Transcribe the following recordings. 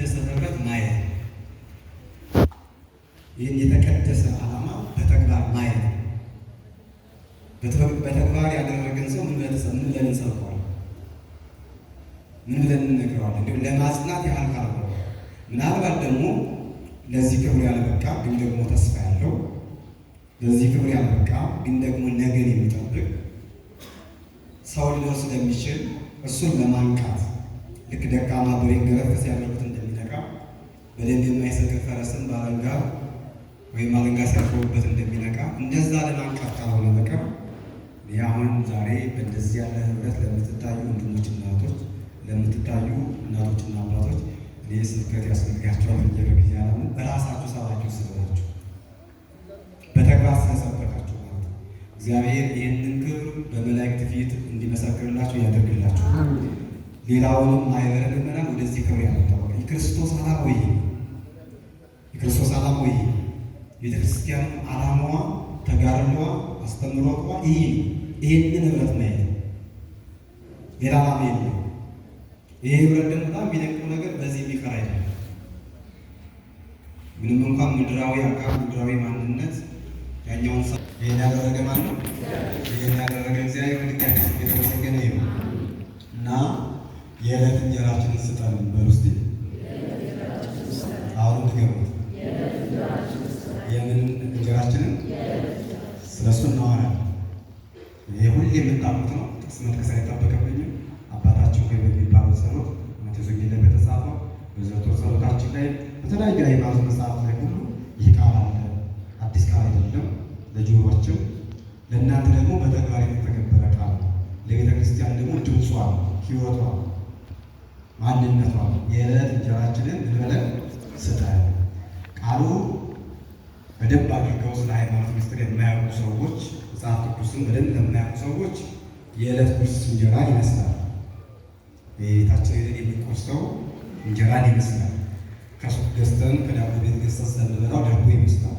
የተቀደሰ ህብረት ማየት፣ ይህን የተቀደሰ ዓላማ በተግባር ማየት። በተግባር ያደረገን ሰው ምን ብለን እንሰብከዋለን? ምን ብለን እንነግረዋለን? እንዲሁም ለማጽናት ያህል ካልሆነ ምናልባት ደግሞ ለዚህ ክብር ያልበቃ ግን ደግሞ ተስፋ ያለው ለዚህ ክብር ያልበቃ ግን ደግሞ ነገን የሚጠብቅ ሰው ሊኖር ስለሚችል እሱን ለማንቃት ልክ ደካማ በሬን ገረፍ ሲያደርጉት እንደሚነቃ በደንብ የማይሰክር ፈረስን በአለንጋ ወይም አለንጋ ሲያርፈውበት እንደሚነቃ እንደዛ ለማንቃት ካልሆነ በቀር አሁን ዛሬ በእንደዚህ ያለ ህብረት ለምትታዩ ወንድሞችና እህቶች፣ ለምትታዩ እናቶችና አባቶች እኔ ስብከት ያስፈልጋቸዋል በጊዜ ያለምን በራሳችሁ ሰባችሁ ስለሆናችሁ በተግባር ስለሰበካችሁ ማለት ነው። እግዚአብሔር ይህንን ክብር በመላእክት ፊት እንዲመሰክርላችሁ ያደርግላችሁ። ሌላውንም ማህበረ ምዕመናን ወደዚህ ክብር ያመጣው የክርስቶስ ዓላማ ወይ የክርስቶስ ዓላማ ወይ ቤተክርስቲያን ዓላማዋ ተጋድሎዋ አስተምሮቷ ይህንን ህብረት ማየት ሌላ ዓላማ የለም። ይህ ህብረት ደግሞ በጣም የሚደንቀው ነገር በዚህ የሚቀር አይደለም። ምንም እንኳን ምድራዊ አካል ምድራዊ ማንነት ያኛውን ሰው ይህን ያደረገ ማን ነው? ይህን ያደረገ እግዚአብሔር ድጋሚ የተመሰገነ ይሁን እና የዕለት እንጀራችንን ስጠን በል ውስጥ አሁን ትገቡት የምን እንጀራችንን ስለሱ እናወራለን። ይሄ ሁሌ የምታውቁት ነው። ጥቅስ መጥቀስ አይጠበቅብኝም። አባታችን ሆይ በሚባለው ጸሎት ማቴዎስ ወንጌል ላይ በተጻፈው በዘወትር ጸሎታችን ላይ በተለያዩ የሃይማኖት መጽሐፍ ላይ ሁሉ ይህ ቃል አለ። አዲስ ቃል አይደለም። ለጆሮአችን ለእናንተ ደግሞ በተግባር የተተገበረ ቃል ነው። ለቤተ ክርስቲያን ደግሞ ድምጿ፣ ሕይወቷ፣ ማንነቷ የዕለት እንጀራችንን እንበለን ስጠን። ቃሉ በደንብ አድርገው ስለ ሃይማኖት ምስጢር የማያውቁ ሰዎች መጽሐፍ ቅዱስን በደንብ ለማያውቁ ሰዎች የዕለት ጉርስ እንጀራ ይመስላል። ቤታችን ሄደን የሚቆርሰው እንጀራን ይመስላል። ከሱቅ ገዝተን ከዳቦ ቤት ገዝተን ስለምንበላው ዳቦ ይመስላል።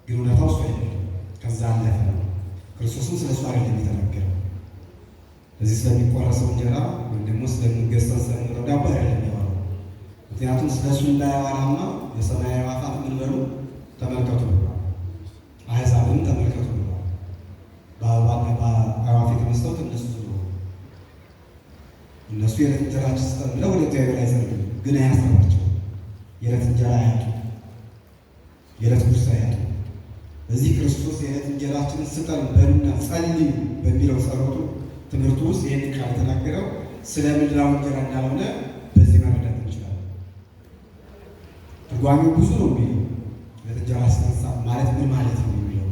ግን እውነታው እሱ አይደለም። ከዛ አለፈ ነው። ክርስቶስም ስለ እሱ አይደለም የተናገረው። እዚህ ስለሚቆረሰው እንጀራ ወይም ደግሞ ስለሚገዝተን ስለምንበላው ዳቦ አይደለም ያወራው። ምክንያቱም ስለ እሱ እንዳያወራማ የሰማይ አዕዋፋት ምን በሉ ተመልከቱ ብሏል። አሕዛብም ተመልከቱ ብሏል። በአዕዋፍ የተመሰሉት እነሱ እነሱ የዕለት እንጀራችን ስጠን ብለው ወደ እግዚአብሔር አይጸልዩም፣ ግን አያስረባቸው። የዕለት እንጀራ አያጡ፣ የዕለት ጉርስ አያጡ። እዚህ ክርስቶስ የዕለት እንጀራችንን ስጠን በሉና ጸልዩ በሚለው ጸሎቱ ትምህርቱ ውስጥ ይህን ቃል የተናገረው ስለ ምድራዊ እንጀራ እንዳልሆነ በዚህ መረዳት እንችላለን። ትርጓሜው ብዙ ነው የሚለው የዕለት እንጀራ ሲነሳ ማለት ምን ማለት ነው የሚለው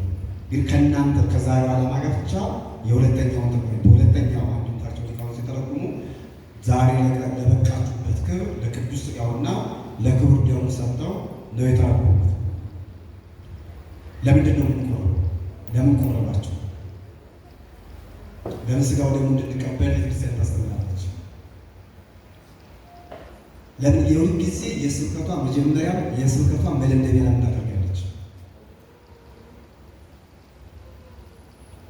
ግን ከእናንተ ከዛሬው ዓላማ ጋር ብቻ የሁለተኛውን በሁለተኛው አንድምታቸው ሊቃውንት ሲተረጉሙ ዛሬ ለበቃችሁበት ክብር ለቅዱስ ሥጋውና ለክቡር ደሙ ሰጥተው ነው የተረጎሙት። ለምንድን ነው የምንቆረው? ለምን ቆረባቸው? ለምን ሥጋው ደግሞ እንድንቀበል ቤተክርስቲያን ታስተምራለች? ለምን የሁል ጊዜ የስብከቷ መጀመሪያ የስብከቷ መደምደሚያ ለምን ታደርጋለች?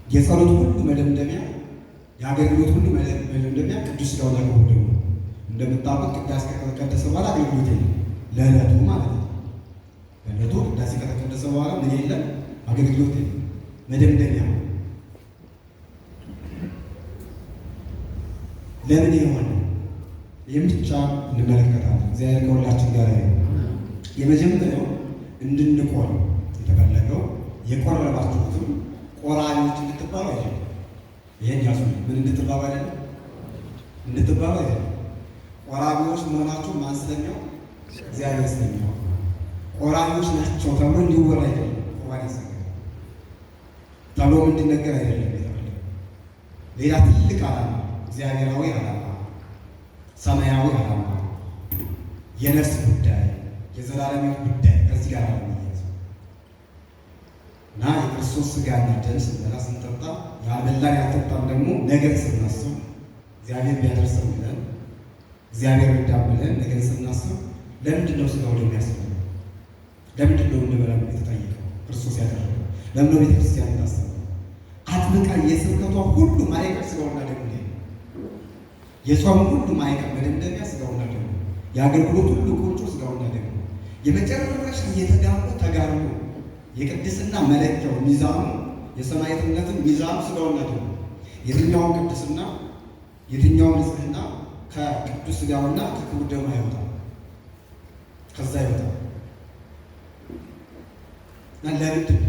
የጸሎት ሁሉ መደምደሚያ የአገልግሎት ሁሉ መደምደሚያ ቅዱስ ሥጋውና ክቡር ደሙ ነው። እንደምታውቁት ቅዳሴ ከተቀደሰ በኋላ አገልግሎት የለም፣ ለዕለቱ ማለት ነው። ለዕለቱ ቅዳሴ ከተቀደሰ በኋላ ምን የለም? አገልግሎት የለም፣ መደምደሚያ። ለምን የሆነ ይህም ብቻ እንመለከታለን። እግዚአብሔር ከሁላችን ጋር ነው። የመጀመሪያው እንድንቆርብ የተፈለገው የቆረባችሁትም ቆራቢዎች እንድትባሉ አይደለም። ይሄን ያዙ። ምን እንድትባሉ አይደለም? እንድትባሉ አይደለም። ቆራቢዎች መሆናችሁ ማን ስለሚያው? እግዚአብሔር ስለሚያው። ቆራቢዎች ናቸው ተብሎ እንዲወራ አይደለም። ቁርባን ያሰጋል ተብሎ እንዲነገር አይደለም። ሌላ ትልቅ ዓላማ፣ እግዚአብሔራዊ ዓላማ፣ ሰማያዊ ዓላማ፣ የነፍስ ጉዳይ፣ የዘላለማዊ ጉዳይ ከዚህ ጋር ነው እና የክርስቶስ ሥጋና ደም ስንበላ ስንጠጣ ያልበላን ያልጠጣን ደግሞ ነገር ስናስብ እግዚአብሔር ቢያደርሰን ብለን እግዚአብሔር ይርዳን ብለን ነገር ስናስብ ለምንድን ነው ሥጋው ደም ያስፈልገው? ለምንድን ነው እንበላ የተጠየቀው? ክርስቶስ ያደረገው ለምን ነው? ቤተክርስቲያን ታስበው አጥብቃ የስብከቷ ሁሉ ማይቀር ሥጋውና ደሙ ነው። የጾም ሁሉ ማይቀር መደምደሚያ ሥጋውና ደሙ። የአገልግሎት ሁሉ ቁንጮ ሥጋውና ደሙ የመጨረሻ የተጋቡ ተጋሩ የቅድስና መለኪያው ሚዛኑ የሰማዕትነትን ሚዛኑ ሥጋውና ደሙ የትኛውም ቅድስና የትኛውም ንጽሕና ከቅዱስ ሥጋውና ከክቡር ደሙ አይወጣም። ከዛ ይወጣል እና ለምንድን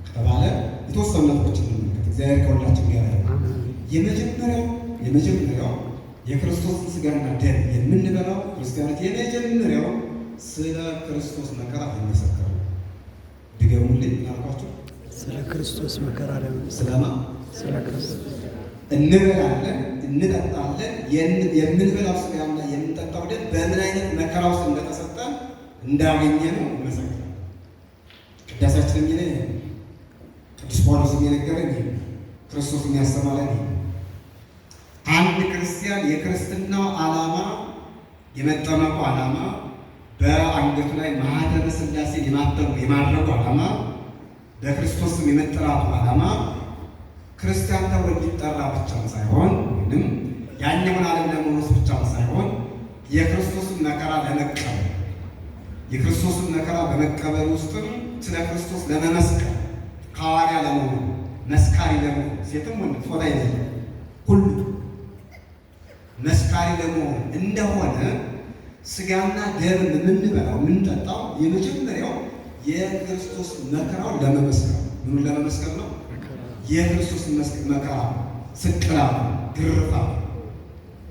ከተባለ የተወሰኑ ነጥቦችን እንመልከት። እግዚአብሔር ከሁላችን ጋር ያለ የመጀመሪያው የክርስቶስን ሥጋና ደም የምንበላው ክርስቲያኖች የመጀመሪያው ስለ ክርስቶስ መከራ ለመሰከር ነው። ድገሙልኝ አልኳቸው። ስለ ክርስቶስ መከራ ስለማ ስለ ክርስቶስ እንበላለን፣ እንጠጣለን። የምንበላው ሥጋና የምንጠጣው ደም በምን አይነት መከራ ውስጥ እንደተሰጠን እንዳገኘ ነው እንመሰክራለን። ቅዳሴያችን የሚለኝ ቅዱስ ጳውሎስ የነገረን ክርስቶስ የሚያስተማረን አንድ ክርስቲያን የክርስትናው ዓላማ የመጠመቁ ዓላማ በአንገቱ ላይ ማኅተመ ሥላሴ የማድረጉ ዓላማ በክርስቶስ ስም የመጠራቱ ዓላማ ክርስቲያን ተብሎ እንዲጠራ ብቻ ሳይሆን ወይም ያኛውን ዓለም ለመውረስ ብቻ ሳይሆን የክርስቶስን መከራ ለመቀበል የክርስቶስን መከራ በመቀበል ውስጥም ስለ ክርስቶስ ለመመስከር ሐዋርያ ለመሆን መስካሪ ለመሆን ሴትም ወንድ ጾታ ይዘ ሁሉ መስካሪ ለመሆን እንደሆነ ሥጋና ደም የምንበላው የምንጠጣው የመጀመሪያው የክርስቶስ መከራው ለመመስከር ምኑን ለመመስከር ነው? የክርስቶስ መከራ፣ ስቅላት፣ ግርፋት፣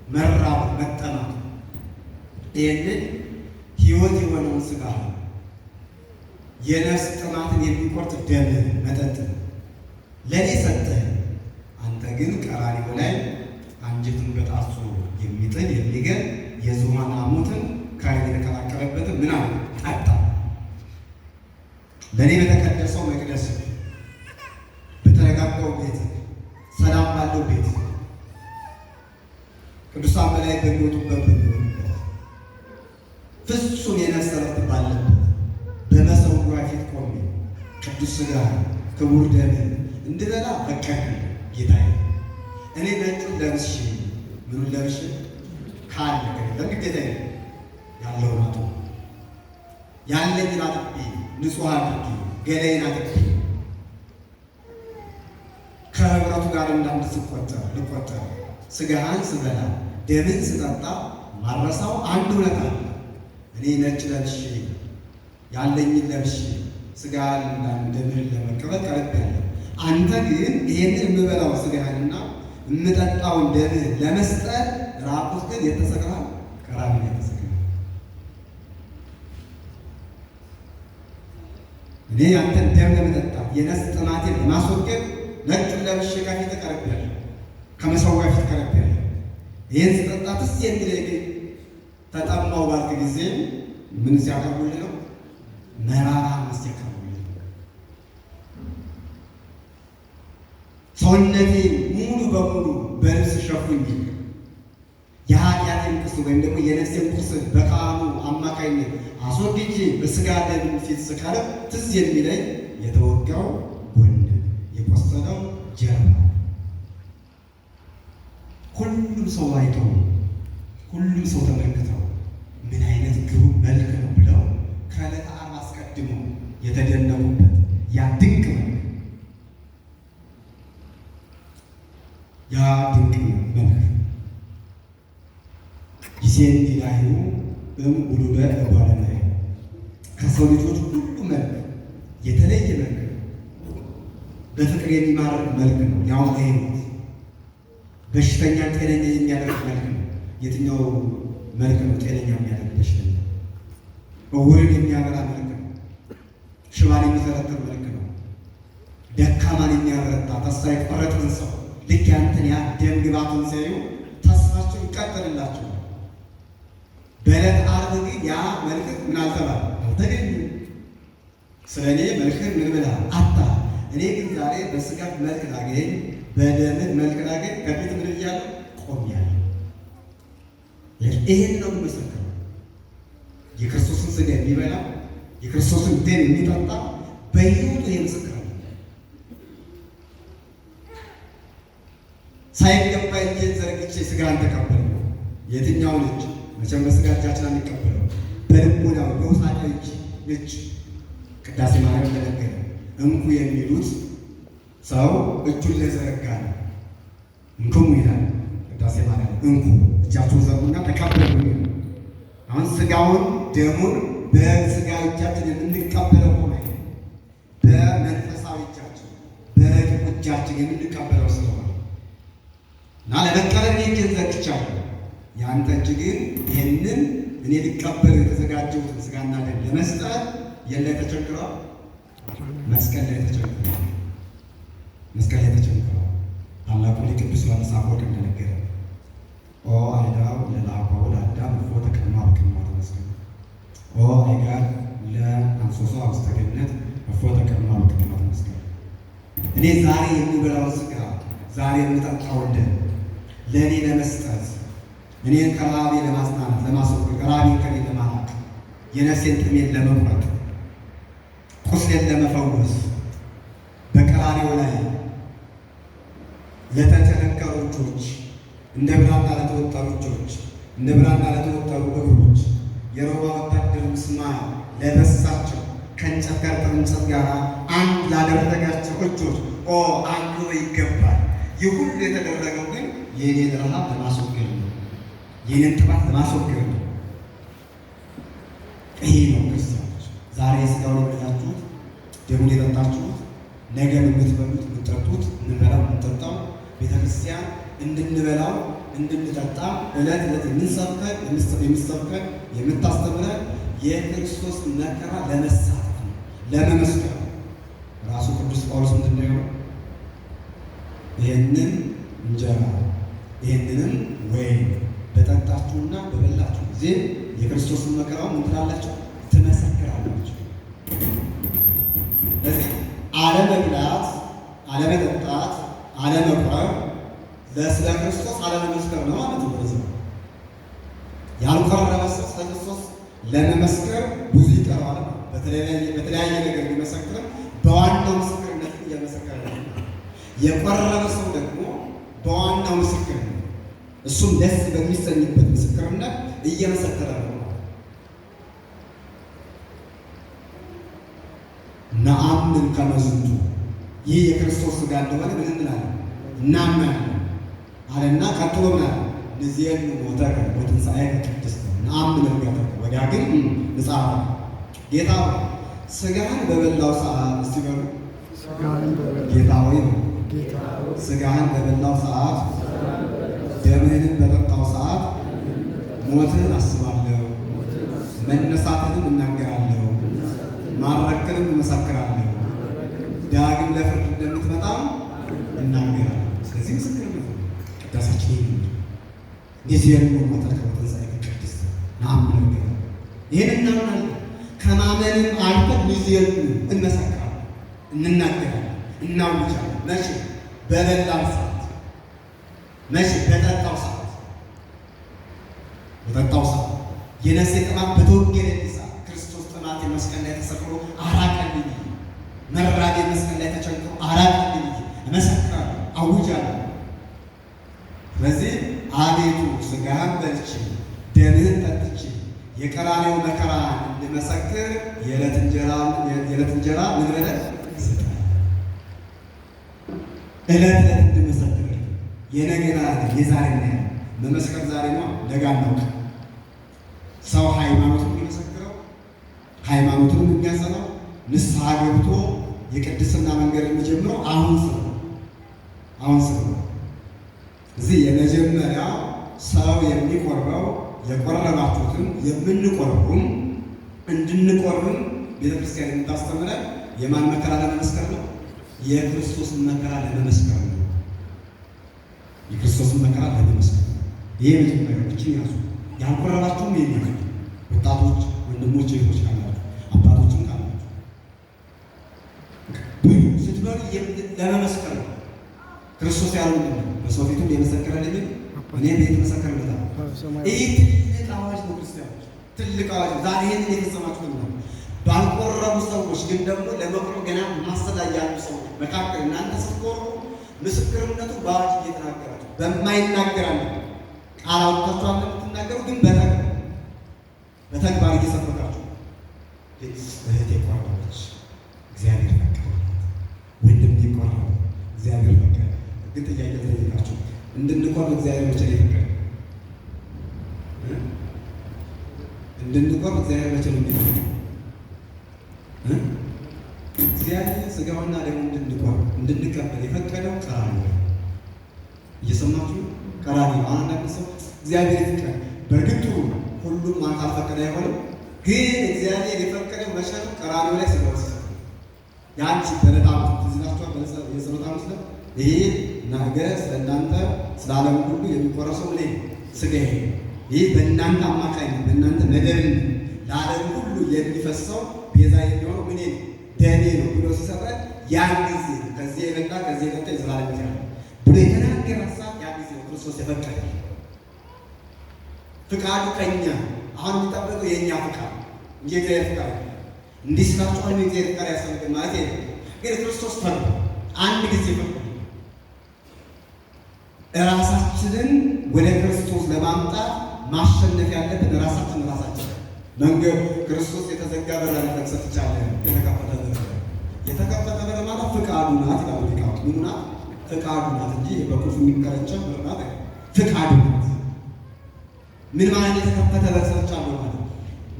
መራብ፣ መጠማት ይህንን ሕይወት የሆነውን ሥጋ የነፍስ ጥማትን የሚቆርጥ ደም መጠጥ ለእኔ ሰጠህ። አንተ ግን ቀራንዮ ላይ አንጀትን በጣሱ የሚጥል የሚገል የዝሆን ሐሞትን ከዓይን የተቀላቀለበትን ምን አለ ጠጣ። ለእኔ በተቀደሰው መቅደስ በተረጋጋው ቤት ሰላም ባለው ቤት ቅዱሳን መላእክት በሚወጡበት ፍጹም የነፍስ ዕረፍት ባለበት በመሠዊያው ፊት ቆሜ ቅዱስ ሥጋ ክቡር ደም እንድበላ ፈቀድህ ጌታዬ። እኔ ነጩን ለብሼ ምኑን ለብሼ ካለ ለግዴታዬ ያለውን አጡ ያለኝን አጥቤ ንጹሕ አድርጌ ገላዬን አጥቤ ከህብረቱ ጋር እንዳንድ ልቆጠር ሥጋህን ስበላ ደምን ስጠጣ ማረሳው አንድ እውነት አለ። እኔ ነጭ ለብሼ ያለኝን ለብሼ ሥጋህን ደምህን ለመቀበል ቀርቤያለሁ። አንተ ግን ይሄንን የምበላው ሥጋህንና የምጠጣውን ደምህን ለመስጠት ራቁት ግን የተሰቅላል ቀራንዮ የተሰቅላል። እኔ ያንተን ደም ለመጠጣት የነፍስ ጥማቴን ለማስወገድ ነጩን ለብሼ ከፊት ቀርቤያለሁ፣ ከመሠዊያው ፊት ቀርቤያለሁ። ይህን ስጠጣ ትዝ የሚለኝ ተጠማሁ ባልክ ጊዜ ምን ሲያቀርቡልህ ነው? መራራ ኅብስት ሲያቀርቡልህ ሰውነቴ ሙሉ በሙሉ በልብስ ሸፉኝ የኃጢአቴን ቁስል ወይም ደግሞ የነፍሴን ቁስል በካህኑ አማካኝነት አስወግጄ በሥጋ ደም ፊት ስቀርብ ትዝ የሚለኝ የተወጋው ጎን፣ የቆሰለው ጀርባ። ሁሉም ሰው አይተው ሁሉም ሰው ተመልክተው ምን አይነት ግሩም መልክ ነው ብለው ከዕለተ ዓርብ አስቀድሞ የተደነቁበት ያ ድንቅ መልክ መልክ ጊዜን ዲላዩ ውሉደ እጓለ እመሕያው ከሰው ልጆች ሁሉ መልክ የተለየ መልክ በፍቅር የሚማርክ መልክ ነው። ያው በሕይወት በሽተኛ ጤነኛ የሚያደርግ መልክ ነው። የትኛው መልክ ነው ጤነኛ የሚያደርግ? በሽተኛ እውርን የሚያበራ መልክ ነው። ሽባን የሚተረትር መልክ ነው። ደካማን የሚያበረታ ተስፋ የቆረጠን ሰው ልክ ያንተን ያ ደም ግባቱን ሲያዩ ተስፋቸው ይቃጠልላቸዋል። በዕለተ ዓርብ ግን ያ መልክ ምን አልተባለ አልተገኘም። ስለ እኔ መልክህን ምን ብለሃል አታ እኔ ግን ዛሬ በሥጋ መልክ ላገኝ በደምህ መልክ ላገኝ ከፊት ምን እያለሁ ቆሜያለሁ። ይሄን ነው የምመሰክረው። የክርስቶስን ሥጋ የሚበላ የክርስቶስን ደም የሚጠጣ በሕይወቱ ይሄ ምስክር ነው። ሳይገባኝ እጄን ዘርግቼ ሥጋን ተቀበልኩ። የትኛውን እጅ? መቼም በስጋ እጃችን አንቀበለው፣ በልቦናው በውሳጣዊ እጅ ቅዳሴ ማርያም ተነገረ። እንኩ የሚሉት ሰው እጁን ለዘረጋ ነው። እንኩሙ ይላል ቅዳሴ ማርያም። እንኩ እጃችሁን ዘርጉና ተቀበሉ። አሁን ስጋውን ደሙን በስጋ እጃችን የምንቀበለው ሆነ በመንፈሳዊ እጃችን በረቂቁ እጃችን የምንቀበለው ስለሆነ እና ለመቀበል እኔ እጄን ዘርግቻለሁ። የአንተ እጅ ግን ይህንን እኔ ሊቀበል የተዘጋጀሁትን ስጋና ደም ለመስጠት የለ ተቸግሯል። መስቀል ላይ ተቸግሯል። መስቀል ላይ ተቸግሯል። ታላቁ ሊቅ ቅዱስ ዮሐንስ አፈወርቅ እንደነገረ ኦ አይዳው ለላባው ለአዳም እፎ ተቀማ በቅድመ ተመስገን ኦ አይጋር ለአንሶሶ ውስተ ገነት እፎ ተቀማ በቅድመ ተመስገን። እኔ ዛሬ የምበላውን ስጋ ዛሬ የምጠጣውን ደም ለእኔ ለመስጠት እኔን ከራቤ ለማጽናናት ለማስወገድ ራቤን ከኔ ለማራቅ የነፍሴን ጥሜን ለመቁረጥ ቁስሌን ለመፈወስ በቀራንዮ ላይ ለተቸነከሩ እጆች እንደ ብራና ለተወጠሩ እጆች እንደ ብራና ለተወጠሩ እግሮች የሮማ ወታደር ምስማር ለበሳቸው ከእንጨት ጋር ከእንጨት ጋር አንድ ላደረጋቸው እጆች ኦ አንዱ ይገባል። ይህ ሁሉ የተደረገው ግን የኔን ረሃብ ለማስወገድ ነው። የኔን ጥማት ለማስወገድ ነው። ይሄ ነው ክርስቲያኖች። ዛሬ ስጋውን የበላችሁት ደሙን የጠጣችሁት ነገ የምትበሉት የምትጠጡት እንበላው የምንጠጣው ቤተክርስቲያን እንድንበላው እንድንጠጣ ዕለት ዕለት የምትሰብከን የምታስተምረን የክርስቶስ መከራ ለመሳተፍ ነው፣ ለመመስከር ነው። ራሱ ቅዱስ ጳውሎስ ምንድን ነው? ይህንን እንጀራ ይህንንም ወይን በጠጣችሁና በበላችሁ ጊዜ የክርስቶስን መከራውን ምን ትላላችሁ? ትመሰክራላችሁ። ስለዚህ አለመብላት፣ አለመጠጣት፣ አለመቁረብ ስለ ክርስቶስ አለመመስከር ነው ማለት ነው። በዚህ ያልቆረበ ሰው ስለ ክርስቶስ ለመመስከር ብዙ ይቀረዋል። በተለያየ ነገር ቢመሰክርም በዋናው ምስክርነት እየመሰከረ ነው። የቆረበ ሰው ደግሞ በዋናው ምስክር ነው፣ እሱም ደስ በሚሰኝበት ምስክርነት እየመሰከረ ነው። ነአምን ከመ ዝንቱ ይህ የክርስቶስ ሥጋ እንደሆነ ምን እንላለን? እናምናለን አለና ቀጥሎ ምናለ ንዜኑ ሞተከ ወትንሣኤከ ቅድስት ነአምን እርገተከ ወዳግም ንጻሐ። ጌታ ሆይ ሥጋህን በበላው ሰዓት እስቲ በሉ ጌታ ሆይ ሥጋህን በበላው ሰዓት ደምህንም በጠጣው ሰዓት ሞትህን አስባለሁ፣ መነሳትህንም እናገራለሁ፣ ማረክንም እመሰክራለሁ፣ ዳግም ለፍርድ እንደምትመጣም እናገራለሁ። ስለዚህ ምስክርነት ነው ቅዳሴያችን። ንዜኑ ሞተከ ወትንሣኤከ ቅድስት ነአምን እርገተከ ይህን እናምናለን። ከማመንም አልፈን ንዜኑ እንመሰክራለን፣ እንናገራለን፣ እናውጃለን። መቼ? በበላው ሰዓት። መቼ? በጠጣው ሰዓት። በጠጣው ሰዓት የነፍሴ ጥማት በተወገደልኝ ሰዓት ክርስቶስ ጥማቴ መስቀል ላይ ተሰቅሎ አራቀልኝ፣ መራቤ መስቀል ላይ ተቸንክሮ አራቀልኝ እመሰክራለሁ፣ አውጃለሁ። ስለዚህ አቤቱ ሥጋህን በልቼ ደምህን ጠጥቼ የቀራንዮ መከራ እንድመሰክር የዕለት እንጀራ ምን በለህ ስጠኝ። ዕለት ዕለት እንድመሰክር የነገና የዛሬ ነው። መመስከር ዛሬ ነው፣ ነገ አናውቅም። ሰው ሃይማኖቱን የሚመሰክረው ሃይማኖቱን የሚያጸናው ንስሐ ገብቶ የቅድስና መንገድ የሚጀምረው አሁን ስለ እዚህ የመጀመሪያ ሰው የሚቆርበው የቆረባችሁትን የምንቆርቡም እንድንቆርብም ቤተክርስቲያን የምታስተምረን የማን መከራ ለመመስከር ነው? የክርስቶስን መከራ ለመመስከር ነው። የክርስቶስን መከራ ለመመስከር ነው። ይሄ መጀመሪያ ብቻ ያዙ። ያልቆረባችሁም ይሄን ወጣቶች፣ ወንድሞች፣ እህቶች ካላችሁ አባቶችም ካላችሁ ብዙ ስትበሉ ለመመስከር ነው። ክርስቶስ ያለው በሰው ፊቱ የመሰከረልኝ እኔ ቤት መሰከርለታል። ይህ ትልቅ አዋጅ ነው ክርስቲያኖች፣ ትልቅ አዋጅ። ዛሬ ይህንን የተሰማችሁ ነው። ባልቆረቡ ሰዎች ግን ደግሞ ለመቁረብ ገና ማሰላያ ያሉ ሰዎች መካከል እናንተ ስትቆርቡ ምስክርነቱ በአዋጅ እየተናገራችሁ በማይናገር አለ ቃል አውጥታችሁ የምትናገሩ ግን በተግባር በተግባር እየሰበካችሁ እህቴ ቆረበች፣ እግዚአብሔር ፈቀደላት። ወንድም ይቆረብ፣ እግዚአብሔር ፈቀደ። ግን ጥያቄ ተጠይቃችሁ እንድንቆርብ እግዚአብሔር መቼ ነው የፈቀደ? እንድንቆርብ እግዚአብሔር መቼ ነው የሚፈቅደው? እግዚአብሔር ሥጋውና ደሙ እንድንቀበል የፈቀደው ቀራንዮ ነው። እየሰማችሁ ቀራንዮ። አንዳንድ ሰው እግዚአብሔር ይፍቀድ፣ በእርግጥ ጥሩ ነው። ሁሉም ማን ካልፈቀደ አይሆንም። ግን እግዚአብሔር የፈቀደው መቼ ነው? ቀራንዮ ላይ ሥጋው ሲሰጥ። ያንቺ በለጣም ትዝላችኋል። የጸሎት ሐሙስ ነው ይሄ ነገ ስለ እናንተ ስለ ዓለም ሁሉ የሚቆረሰው ምን ሥጋዬ፣ ይህ በእናንተ አማካኝነት በእናንተ መደብን ለዓለም ሁሉ የሚፈሰው ቤዛ የሚሆነው ምን ደሜ ነው ብሎ ሲሰጠን ያን ጊዜ ከዚህ የበላ ከዚህ የበላ የዘላለም ሕይወት ያለው ብሎ የተናገረ ሀሳብ ያን ጊዜ ክርስቶስ የፈቀደ ፍቃዱ ከኛ አሁን የሚጠበቀው የእኛ ፍቃድ እንጂ እግዚአብሔር ፍቃድ እንዲህ ስላችሁ አሁን የእግዚአብሔር ፍቃድ ያስፈልግ ማለት ነው። ግን ክርስቶስ ፈቅዶ አንድ ጊዜ ፈቅዶ ራሳችንን ወደ ክርስቶስ ለማምጣት ማሸነፍ ያለብን ራሳችን መንገድ ክርስቶስ የተዘጋ በር ለመክፈት ይቻላል። የተከፈተ በር ማለት ፍቃዱ ናት ይላሉ ሊቃውንት። ምኑ ናት? ፍቃዱ ናት እንጂ በቁልፍ የሚከረቸም በር ናት። ፍቃዱ ናት። ምን ማለት የተከፈተ በር ሰጥቻለሁ ማለት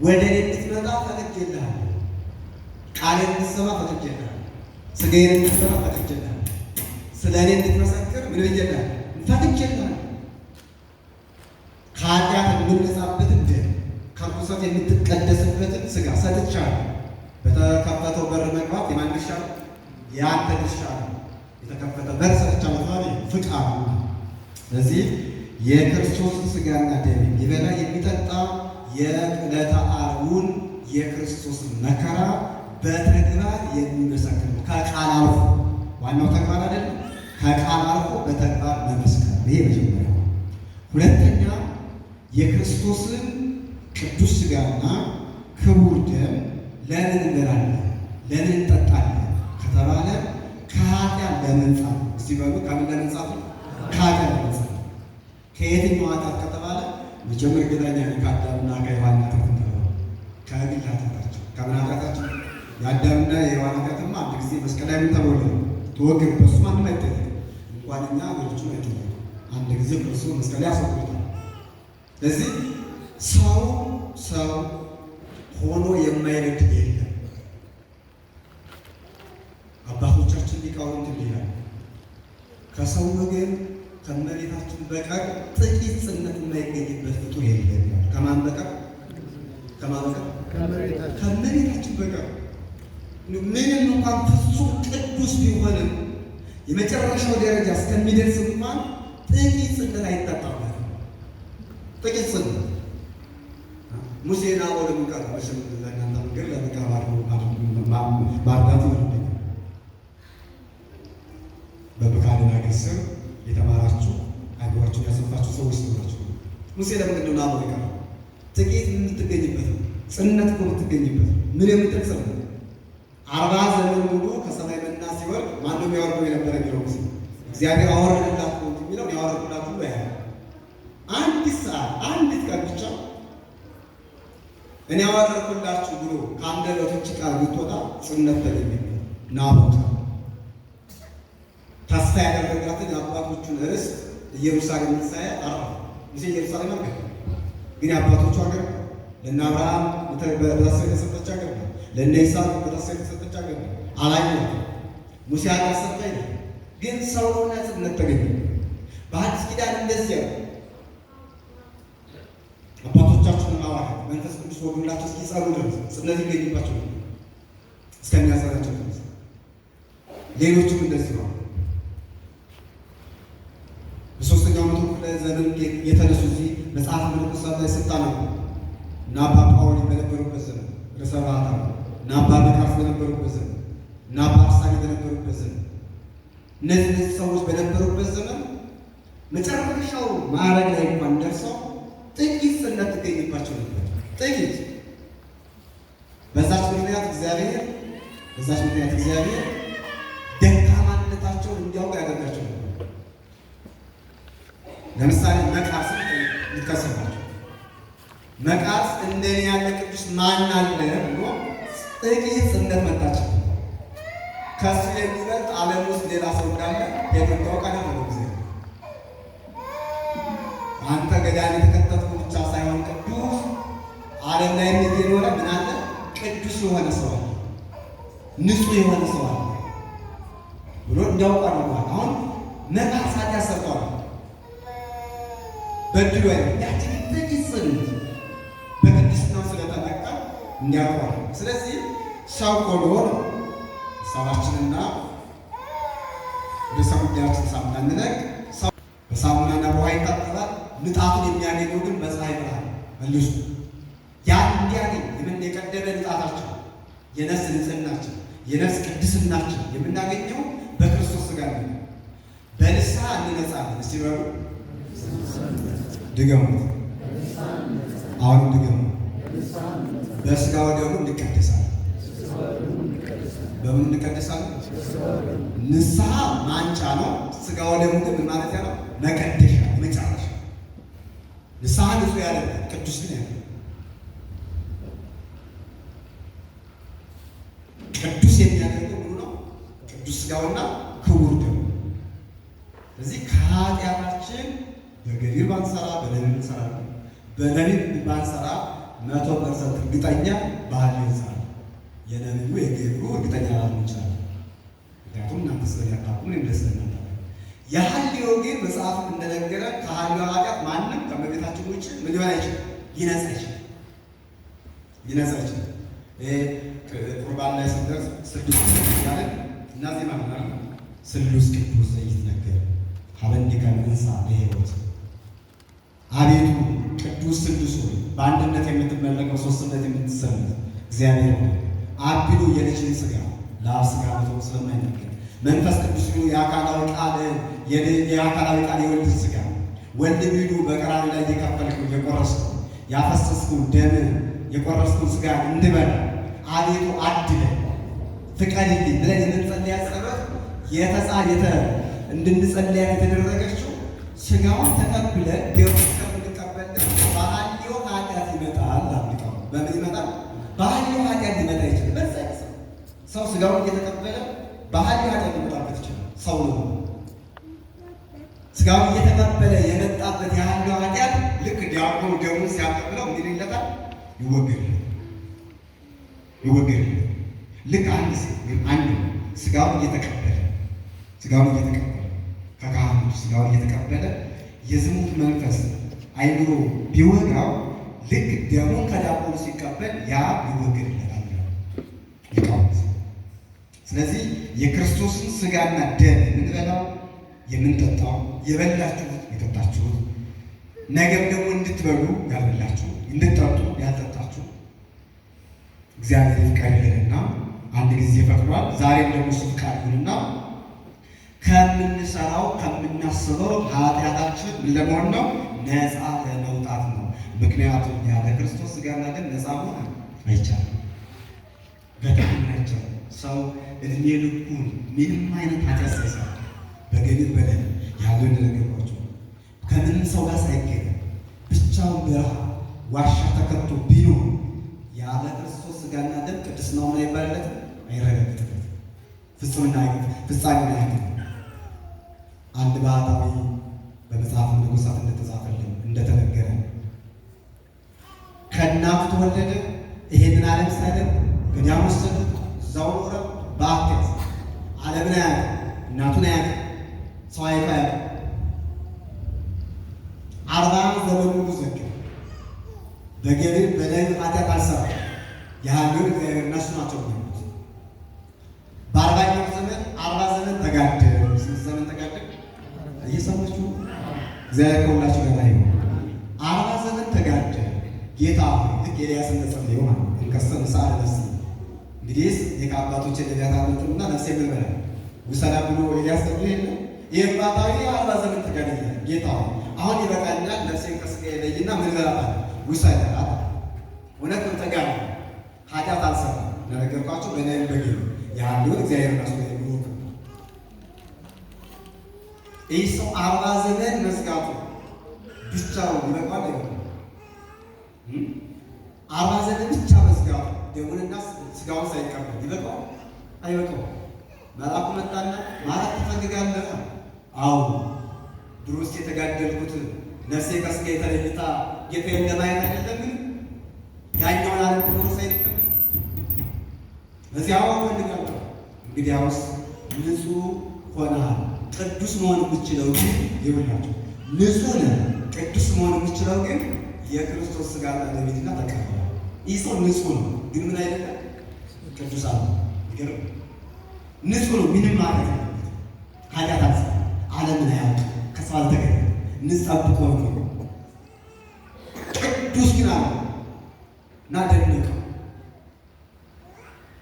ወደ እኔ እንድትመጣ ፈቅጄልሃለሁ፣ ቃሌን እንድትሰማ ፈቅጄልሃለሁ፣ ሥጋዬን እንድትበላ ፈቅጄልሃለሁ፣ ስለ እኔ እንድትመሰክር ምን ብዬልሃለሁ? ፈቅጄልሃለሁ። ከኃጢአት የምንነጻበትን ደም ከርኩሰት የምትቀደስበትን ሥጋ ሰጥቻለሁ። በተከፈተው በር መግባት የማን ድርሻ ነው? የአንተ ድርሻ ነው። የተከፈተ በር ሰጥቻለሁ ማለት ፍቃዱ ነው። ስለዚህ የክርስቶስን ሥጋና ደም ይበላ የሚጠጣ የዕለተ ዓርቡን የክርስቶስን መከራ በተግባር የሚመሰክር ነው። ከቃል አልፎ ዋናው ተግባር አይደለም፣ ከቃል አልፎ በተግባር መመስከር። ይሄ መጀመሪያ። ሁለተኛ የክርስቶስን ቅዱስ ሥጋና ክቡር ደም ለምን እንበላለን ለምን እንጠጣለን ከተባለ ከኃጢአት ለመንጻት ነው። እስቲ በሉ ከምን ለመንጻት ነው? ከኃጢአት ለመንጻት። ከየትኛው ኃጢአት ከተባለ መጀመር ገዳኛ ከአዳምና ከሔዋን ኃጢአት ነው። ከግል ኃጢአታቸው ከምን ኃጢአታቸው? የአዳምና የሔዋን ኃጢአትማ አንድ ጊዜ መስቀል ላይ ምን ተብሎ ተወገደ። በሱ ማንም አይጠየቅም። እንኳን እኛ ልጆቹ አይጠየቅም። አንድ ጊዜ ክርስቶስ መስቀል ላይ አስወግዶታል። ስለዚህ ሰው ሆኖ የማይረድ የለም። አባቶቻችን ሊቃውንት ይላሉ ከሰው ወገን ከመሬታችን በቀር ጥቂት ጽነት የማይገኝበት ፍጡር የለም። ከማን በቀር? ከመሬታችን በቀር ምንም እንኳን ፍጹም ቅዱስ ቢሆንም የመጨረሻው ደረጃ እስከሚደርስ እንኳን ጥቂት ጽነት አይጠጣም። ጥቂት ጽነት ሙሴና ወለም ቀርበሽም ለእናንተ ነገር ለመቃባር ማርዳት ይወርዳል። በብካልና ግስር የተማራችሁ አይጓችሁ ያሰፋችሁ ሰዎች ናችሁ። ሙሴ ለምንድን ነው ናበው ይቀር? ጥቂት የምትገኝበት ጽነት እኮ የምትገኝበት ምን የምትል ነው? 40 ዘመን ሙሉ ከሰማይ መና ሲወርድ ማነው የሚያወርደው የነበረ የሚለው ሙሴ እግዚአብሔር አወረደላችሁ የሚለው ያወረደላችሁ ነው። ያ አንዲት ሰዓት አንዲት ቀን ብቻ እኔ አወረድኩላችሁ ብሎ ከአንደበቶች ቃል ብትወጣ ጽነት ተገኘ። ናቡት ተስፋ ያደረጋትን የአባቶቹን ርስት ኢየሩሳሌም ሳያ አራ ሙሴ ኢየሩሳሌም አገር ግን የአባቶቹ ሀገር ለእነ አብርሃም በተስፋ የተሰጠች ሀገር ነው። ለእነ ይስሐቅ በተስፋ የተሰጠች ሀገር ነው። አላየሁም ሙሴ ሀገር ሰጠኝ ግን ሰው ሆነ ጽነት ተገኘ። በአዲስ ኪዳን እንደዚህ ያው አባቶቻችንን ሐዋርያት መንፈስ ቅዱስ ወግላቸው እስኪጸሩ ድረስ ጽነት ይገኝባቸው እስከሚያጸናቸው ድረስ ሌሎችም እንደዚህ ነው። በሦስተኛው መቶ ክፍለ ዘመን የተነሱ እዚህ መጽሐፍ መነኮሳት ላይ ስታነቡ እና አባ ጳውሊ በነበሩበት ዘመን ርዕሰ ባህታዊ እና አባ መቃርስ በነበሩበት ዘመን እና አባ አርሳኒ በነበሩበት ዘመን እነዚህ ሰዎች በነበሩበት ዘመን መጨረሻው ማዕረግ ላይ እንኳን ደርሰው ጥቂት ጽነት ትገኝባቸው ነበር። ጥቂት በዛች ምክንያት እግዚአብሔር ደካማነታቸውን እንዲያውቁ ያደርጋቸው ነበር። ለምሳሌ መቃርስን ይከሰባቸው መቃርስ እንደኔ ያለ ቅዱስ ማን አለ ብሎ ጥቂት ጽነት መጣች። ከሱ የሚበልጥ ዓለም ውስጥ ሌላ ሰው እንዳለ የምታውቃ ነው ጊዜ አንተ ገዳን የተከተትኩ ብቻ ሳይሆን ቅዱስ ዓለም ላይ እየኖረ ምን አለ ቅዱስ የሆነ ሰው አለ፣ ንጹሕ የሆነ ሰው አለ ብሎ እንዲያውቃ ነው። አሁን መቃርስ ኃጢአት ሰርቷል በድሎ ያችን ጥቂት ጽነት በቅድስናው ስለተነቃ እንዲያውቃ። ስለዚህ ሰው ሆኖ ሀሳባችንና ወደ ጉዳያችን ሳናንለቅ ሰው በሳሙናና በውሃ ይታጠባል። ንጣቱን የሚያገኘው ግን በፀሐይ ብርሃን መልሶ ያን እንዲያገኝ የምን የቀደመ ንጣታችን የነፍስ ንጽህናችን የነፍስ ቅድስናችን የምናገኘው በክርስቶስ ሥጋ ነው። በንስሐ እንነጻለን። እስቲ በሉ ድገሙት። አሁን ድገሙ። በሥጋ ወደሙ እንቀደሳለን። በምን እንቀደሳለን? ንስሐ ማንጫ ነው። ሥጋ ወደሙ ግን ማለት ነው መቀደሻ፣ መጨረሻ። ንስሐ ንጹሕ ያደርጋል፣ ቅዱስ ግን ያደርጋል። ቅዱስ የሚያደርገው ሁሉ ነው ቅዱስ ሥጋውና ክቡር ደሙ። ስለዚህ ከኃጢአታችን በገቢር ባንሰራ በሌሊት እንሰራለን። በሌሊት ባንሰራ 100% እርግጠኛ ባህል ይሰራል። የነብዩ የገቢሩ እርግጠኛ ላልሆን ይችላል። ምክንያቱም እናንተ ስለያካቁን እንደሰለና የሐልዮ ግን መጽሐፍ እንደነገረ ከሐልዮ ኃጢአት ማንም ከመቤታችን ውጭ ምን ሊሆን አይችልም፣ ሊነጻ ይችላል። ቁርባን ላይ ስንደርስ ስሉስ ያለ እናዚህ ማለት ነው። ስሉስ ቅዱስ ዘይትነገር ሀበንዲከ እንሳ ለሕይወት። አቤቱ ቅዱስ ስሉስ ሆይ በአንድነት የምትመለከው ሦስትነት የምትሰሙት እግዚአብሔር ሆይ አብ ቢሉ የልጅን ሥጋ ለአብ ሥጋ በተው ስለማይነገር መንፈስ ቅዱስ ቢሉ የአካላዊ ቃል የወልድ ሥጋ ወልድ ቢሉ በቀራንዮ ላይ የከፈልከው የቆረስከው ያፈሰስከው ደም የቆረስከው ሥጋ እንድበላ አቤቱ አድለን ፍቀድልኝ ብለን የምንጸልያት ጸሎት እንድንጸልያት የተደረገችው ሥጋውን ተቀብለን ደሙን እስከምንቀበል በሐልዮ ኃጢአት ይመጣል። አብሊቃው በምን ይመጣል? በሐልዮ ኃጢአት ሊመጣ ይችላል። በዛ ሰው ሥጋውን እየተቀበለ በሐልዮ ኃጢአት ሊመጣበት ይችላል። ሰው ነው ሥጋውን እየተቀበለ የመጣበት የሐልዮ ኃጢአት ልክ ዲያቆኑ ደሙን ሲያቀብለው ምን ይለታል? ይወገድ። ልክ አንድ ሥጋውን እየተቀበለ ከካህኑ ሥጋውን እየተቀበለ የዝሙት መንፈስ አይምሮ ቢወጋው ልክ ደሙን ከዲያቆኑ ሲቀበል ያ ይወገድለታል ሊቃውንት። ስለዚህ የክርስቶስን ሥጋና ደም የምንበላው የምንጠጣው የበላችሁት የጠጣችሁት ነገም ደግሞ እንድትበሉ ያልበላችሁ እንድትጠጡ ያልጠጣችሁ እግዚአብሔር ይፍቀድልንና አንድ ጊዜ ፈቅዷል። ዛሬም ደግሞ እሱ ፍቃድ ይሁንና ከምንሰራው ከምናስበው ኃጢአታችን ለመሆን ነው፣ ነፃ ለመውጣት ነው። ምክንያቱም ያለ ክርስቶስ ሥጋና ደም ነፃ መሆን አይቻልም። በጣም አይቻልም። ሰው እድሜ ልኩን ምንም አይነት ኃጢአት ሳይሰራ በገቢር በደል ያለው እንደነገርኳቸው ከምንም ሰው ጋር ሳይገናኝ ብቻውን በረሃ ዋሻ ተከቶ ቢኖር ያለ ክርስቶስ ሥጋና ደም ቅድስናውን አይባልለትም፣ አይረጋግጥለትም፣ ፍጻሜ አያገኝም። አንድ ባህታዊ በመጽሐፍ ንጉሳት እንደተጻፈልን እንደተነገረ ከእናቱ ተወለደ። ይሄንን ዓለም ሳይደር ገዳም ወሰዱት። እዛው ኖረ። በአቴት ዓለምን አያውቅም፣ እናቱን አያውቅም፣ ሰው አይቶ አያውቅም። 40 ዘመን ሙሉ ዘገ በገቢር በደል ኃጢአት አልሰራም። የሐልዮን እግዚአብሔር እነሱ ናቸው የሚሉት። በ40ኛው ዘመን 40 ዘመን ተጋደለ። ስንት ዘመን ተጋደለ? እየሰማችሁ እግዚአብሔር ከሁላችሁ ጋር ይሁን። 40 ዘመን ተጋደለ። ጌታ ልክ ኤልያስ እንደጸለየው ማለት ነው። እንከሰም ሰዓት ነፍስ እንግዲህ የካባቶች ነቢያት አመጡና ነፍሴ ምን በላ ውሰዳ ብሎ ኤልያስ ጸልዮ የለ ይህ ባታዊ 40 ዘመን ተጋደለ። ጌታ አሁን ይበቃኛል፣ ነፍሴን ከሥጋዬ ለይና ምን በላታል ውሰዳት። እውነትም ተጋደለ። ኃጢአት አልሰራም። እንደነገርኳቸው በእኔም በገቢር የሐልዮን እግዚአብሔር ራሱ የሚወቅ ይህ ሰው 40 ዘመን መስጋቱ ብቻውን ይበቃል አይደለም? 49 ብቻ በስጋው ደሙንና ስጋውን ሳይቀበል ይበቃው አይበቃው? መልአኩ መጣና ማለት ትፈልጋለህ? አዎ ድሮስ የተጋደልኩት ነፍሴ ከስጋ የተለይታ ጌታዬን ለማየት አይደለም? ያኛውን ዓለም ትኖር ሳይልክ እዚያው ፈልጋለሁ። እንግዲያውስ ንጹሕ ሆነሃል። ቅዱስ መሆን የምችለው ግን ይኸውላችሁ፣ ንጹሕ ነህ ቅዱስ መሆን የምችለው ግን የክርስቶስ ሥጋና ደምና ተቀበለ። ይህ ሰው ንጹሕ ነው፣ ግን ምን አይደለም? ቅዱስ አለ። ይገርም ንጹሕ ነው፣ ምንም ማለት ነው። ኃጢአት አልሰራም፣ ዓለምን አያውቅም፣ ከሰው አልተገኘም፣ ንጽሕ ጠብቆ ነው። ቅዱስ ግን አለ እና ደነቀው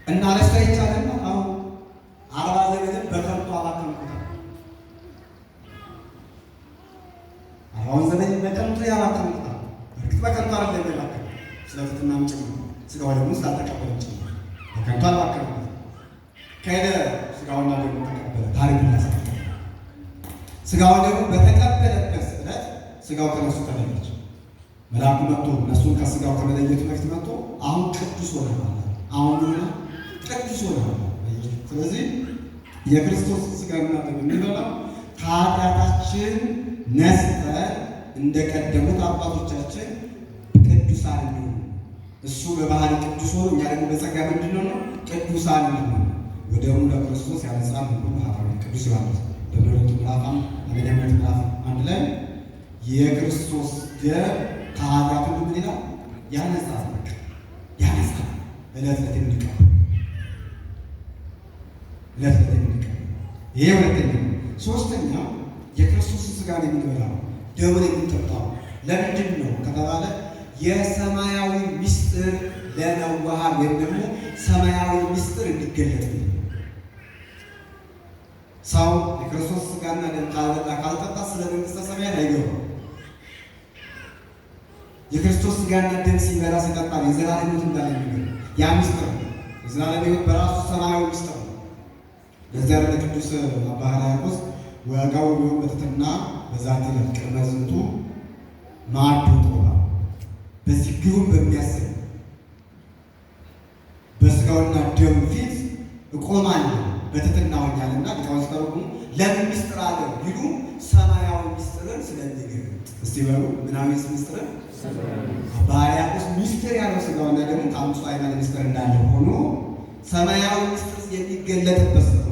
እና ለእሱ አይቻልም። አሁን 40 ዘመንን በከንቱ አባከንኩት። 40 ዘመን በከንቱ ያባከንኩት። እርግጥ በከንቱ አይደለም ያባከንኩት፣ ስለ ትሕትናም ጭምር ሥጋው ደግሞ ስላልተቀበለም ጭምር በከንቱ አባከንኩት። ከሄደ ሥጋውና ደግሞ ተቀበለ። ታሪክ እናሳል። ሥጋውን ደግሞ በተቀበለበት ዕለት ሥጋው ከነሱ ተለየች። መልአኩ መጥቶ እነሱን ከሥጋው ከመለየቱ በፊት መጥቶ አሁን ቅዱስ ሆነሃል፣ አሁን ሆነ ቅዱስ ሆነሃል። ስለዚህ የክርስቶስ ሥጋና ደም የምንበላው ከኃጢአታችን ነጽተን እንደቀደሙት አባቶቻችን ቅዱሳን እንዲሆኑ እሱ በባህሪ ቅዱስ ሆኖ እኛ ደግሞ በጸጋ ምንድን ነው ቅዱሳን እንዲሆኑ ወደሙ ለክርስቶስ ያነጻን ሁሉ ሐዋርያው ቅዱስ ዮሐንስ በመልእክቱ ምዕራፍ 1 ላይ የክርስቶስ ደም ከኃጢአት ሁሉ ምን ይላል? ያነጻል። ያነጻል። ዕለት ዕለት የሚቀር ዕለት ዕለት የሚቀር ይሄ ሁለተኛው። ሶስተኛው የክርስቶስ ሥጋን የምንበላው ደሙን የምንጠጣው ለምንድን ነው ከተባለ የሰማያዊ ምስጢር ለመዋሃድ ወይም ደግሞ ሰማያዊ ምስጢር እንዲገለጥ ነው። ሰው የክርስቶስ ሥጋና ደም ካልበላ ካልጠጣ ስለ መንግሥተ ሰማያት አይገባም። የክርስቶስ ሥጋና ደም ሲበላ ሲጠጣ የዘላለም ሕይወት እንዳለ ነው። ያ ምስጢር የዘላለም ሕይወት በራሱ ሰማያዊ ምስጢር ነው። ለዚያ ለቅዱስ አባ ሕርያቆስ ወጋው ቢሆን በትሕትና በዛቲ ዕለት ቅድመ ዝንቱ ማዕዱ ቆማ በዚህ ግሩም በሚያሰኝ በሥጋውና ደም ፊት እቆማለሁ በትሕትና ሆኛልና ሊቃውንት ሲተረጉሙ ለምን ምስጢር አለ ቢሉ ሰማያዊ ምስጢርን ስለሚገልጥ። እስቲ በሉ ምናዊ ምስጢርን አባ ሕርያቆስ ምስጢር ያለው ሥጋውና ደሙ ከአምስቱ አዕማደ ምስጢር እንዳለ ሆኖ ሰማያዊ ምስጢር የሚገለጥበት ስለሆነ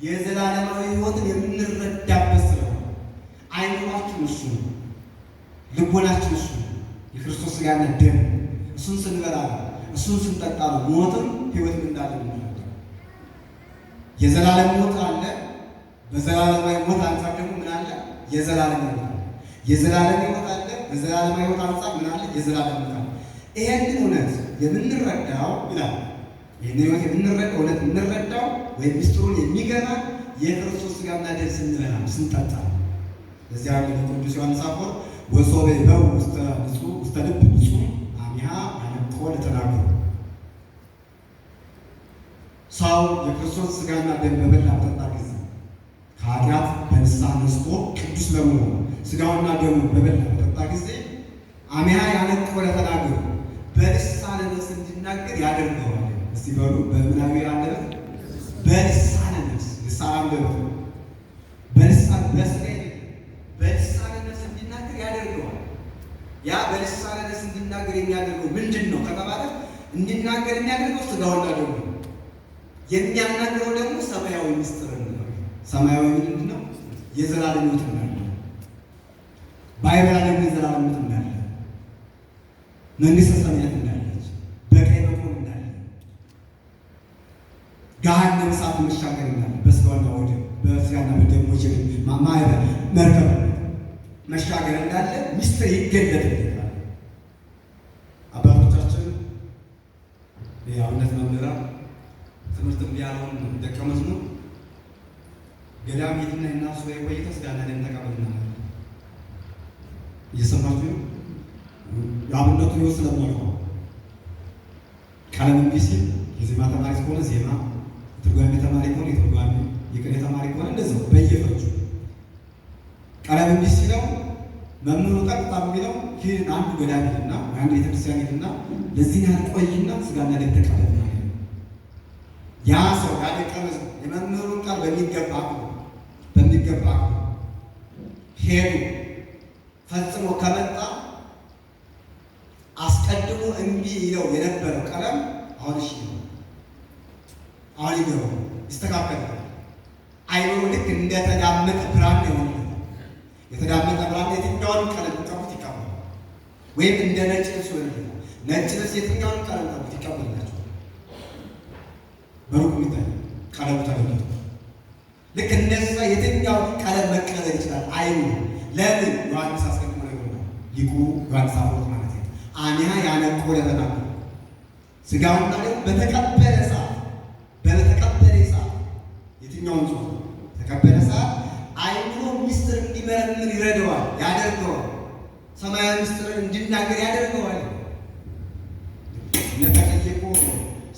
የዘላለማዊ ሕይወትን የምንረዳበት ስለሆነ አይምሯችን እሱ ነው፣ ልቦናችን እሱ ነው። የክርስቶስ ሥጋና ደም እሱን ስንበላ እሱን ስንጠጣ ነው ሞትም ሕይወትም እንዳለ ነው። የዘላለም ሞት አለ። በዘላለማዊ ሞት አንጻር ደግሞ ምን አለ? የዘላለም ሕይወት አለ። የዘላለም ሕይወት አለ። በዘላለማዊ ሕይወት አንጻር ምን አለ? የዘላለም ሞት አለ። ይሄንን እውነት የምንረዳው ይላል ይህን ሕይወት የምንረዳው እውነት የምንረዳው ወይም ምስጢሩን የሚገባ የክርስቶስ ሥጋና ደም ስንበላ ስንጠጣ። ለዚያ ቅዱስ ዮሐንስ አፈወርቅ ወሶበ ይበው ውስተ ልብ ንጹሕ አሚሃ ያነቅሖ ለተናግሮ ሰው የክርስቶስ ሥጋና ደም በበላ በጠጣ ጊዜ ከኃጢአት በንስሐ ነጽቶ ቅዱስ ለመሆኑ ሥጋውና ደሙ በበላ በጠጣ ጊዜ አሚሃ ያነቅሖ ለተናግሮ በልሳነ ነፍስ እንዲናገር ያደርገዋል። እስቲ በሉ በምናዊ አንደበት በልሳነ ነፍስ ልሳነ አንደበት በልሳነ በስጋ በልሳነ ነፍስ እንዲናገር ያደርገዋል። ያ በልሳነ ነፍስ እንዲናገር የሚያደርገው ምንድን ነው ከተባለ እንዲናገር የሚያደርገው ሥጋውና ደሙ የሚያናገረው ደግሞ ሰማያዊ ምስጢር ነው። ሰማያዊ ምንድን ነው? የዘላለም ሕይወት እንዳለ ባይበላ ደግሞ የዘላለም ሕይወት እንዳለ መንግሥተ ሰማያት እንዳለች በቀኝ በኩል እንዳለ ገሃነመ እሳት መሻገር እንዳለ በሥጋውና ወደሙ በሥጋና በደሙ ማዕበል መርከብ መሻገር እንዳለ ምስጢር ይገለጥልናል። አባቶቻችን የአብነት መምህራን ትምህርት ያለውን ደቀ መዝሙር ገዳም ሄድና እናሱ የቆይተው ሥጋና ደም ተቀበልና እየሰማችሁ ነው። የአብነቱ ሕይወት ስለማልቀው ቀለም እምቢ ሲል የዜማ ተማሪ ከሆነ ዜማ፣ የትርጓሜ ተማሪ ከሆነ የትርጓሜ፣ የቅኔ ተማሪ ከሆነ እንደዚያው በየፈርጁ ቀለም እምቢ ሲለው መምህሩ ቀጥታ የሚለው ይህን አንዱ ገዳም ሄድና አንዱ ቤተክርስቲያን ሄድና ለዚህ ያህል ቆይና ስጋና ደም ተቀበል ነው። ያ ሰው ያደቀመ የመምህሩን ቃል በሚገባ ሄዱ ፈጽሞ ከመጣ አስቀድሞ እምቢ ይለው የነበረው ቀለም አሁን እሺ ነው። አሁን ይገባው ይስተካከላል። አይኑ ልክ እንደተዳመጠ ብርሃን ነው። የተዳመጠ ብርሃን የትኛውን ቀለም ተቀቡት ይቀበላል። ወይም እንደ ነጭ ልብስ ወይ ነጭ ልብስ የትኛውን ቀለም ተቀቡት ይቀበላል። በሩቅ ይታያል ቀለሙ ተለውጦ ልክ እንደዛ የትኛውን ቀለም መቀበል ይችላል አይኑ። ለምን ዮሐንስ አስቀድሞ ነው ሊቁ ዮሐንስ አፈወርቅ ማለት ነው። አኒያ ያነቆ ለተናገ ስጋውና ደሙ በተቀበለ ሰዓት የትኛውን ጽሑፍ ተቀበለ ሰዓት አይኑ ምስጢር እንዲመረምር ይረዳዋል፣ ያደርገዋል። ሰማያዊ ምስጢር እንዲናገር ያደርገዋል። ለተቀየቁ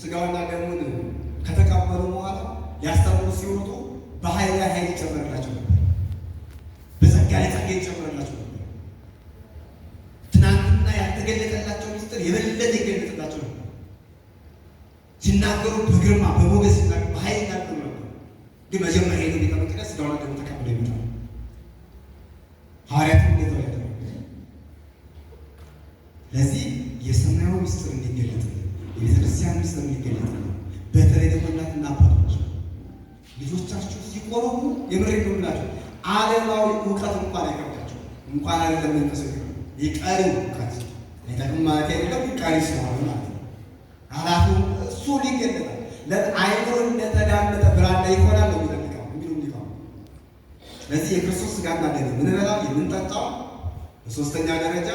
ስጋውና ደሙን ከተቀበሉ በኋላ ሊያስተምሩ ሲወጡ በኃይል ላይ ኃይል ይጨመርላቸው ነበር። በጸጋ ላይ ጸጋ ይጨመርላቸው ነበር። ትናንትና ያልተገለጠላቸው ምስጢር የበለጠ ይገለጥላቸው ነበር። ሲናገሩ በግርማ በሞገስ በኃይል ይናገሩ ነበር። ግን መጀመሪያ ሄዶ ቤተ መቅደስ ስጋውና ደሙን ተቀብለው ይመጣሉ። ሐዋርያትም እንደዛ ያደረጉ። ለዚህ የሰማያዊ ምስጢር እንዲገለጥ የቤተክርስቲያን ምስጢር እንዲገለጥ በተለይ ደግሞ እናትና አባቶች ልጆቻችሁ ሲቆረቡ የምሬ ነው ዓለማዊ እውቀት እንኳን አይከብዳቸው። እንኳን አይደለም መንፈሳዊ ይቀሪ እውቀት አይጠቅም ማለት አይደለም። ይቀሪ ስለሆነ ማለት ነው። አላቱ እሱ ሊገለጣል። ለአይምሮ እንደተዳመጠ ብርሃን ላይ ይሆናል ነው የሚጠብቀው እንዲሁ። ስለዚህ የክርስቶስ ስጋና ደም የምንበላው የምንጠጣው በሶስተኛ ደረጃ